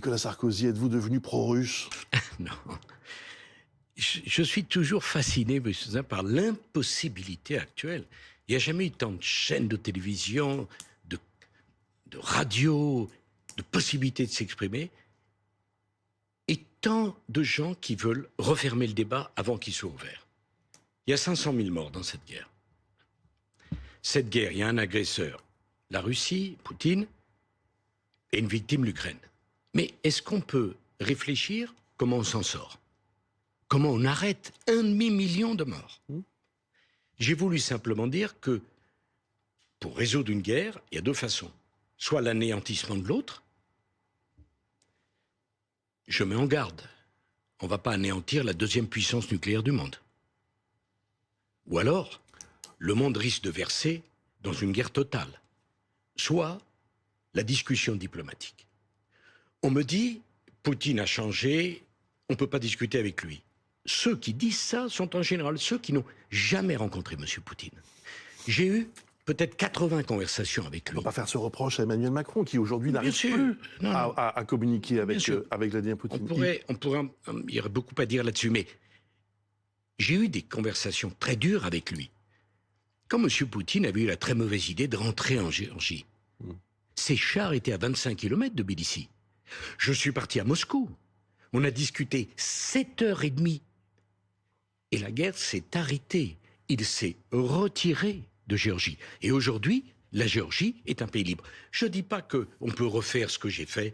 Nicolas Sarkozy, êtes-vous devenu pro-russe? Non. Je suis toujours fasciné, M. Zin, par l'impossibilité actuelle. Il n'y a jamais eu tant de chaînes de télévision, de radio, de possibilités de s'exprimer, et tant de gens qui veulent refermer le débat avant qu'il soit ouvert. Il y a 500 000 morts dans cette guerre. Cette guerre, il y a un agresseur, la Russie, Poutine, et une victime, l'Ukraine. Mais est-ce qu'on peut réfléchir comment on s'en sort? Comment on arrête 1,5 million de morts? J'ai voulu simplement dire que pour résoudre une guerre, il y a deux façons. Soit l'anéantissement de l'autre. Je mets en garde. On ne va pas anéantir la deuxième puissance nucléaire du monde. Ou alors, le monde risque de verser dans une guerre totale. Soit la discussion diplomatique. On me dit, Poutine a changé, on ne peut pas discuter avec lui. Ceux qui disent ça sont en général ceux qui n'ont jamais rencontré M. Poutine. J'ai eu peut-être 80 conversations avec lui. On ne va pas faire ce reproche à Emmanuel Macron, qui aujourd'hui n'arrive plus à communiquer avec Vladimir Poutine. Il y aurait beaucoup à dire là-dessus, mais j'ai eu des conversations très dures avec lui. Quand M. Poutine avait eu la très mauvaise idée de rentrer en Géorgie, ses chars étaient à 25 km de Tbilissi. Je suis parti à Moscou. On a discuté 7h30. Et la guerre s'est arrêtée. Il s'est retiré de Géorgie. Et aujourd'hui, la Géorgie est un pays libre. Je ne dis pas qu'on peut refaire ce que j'ai fait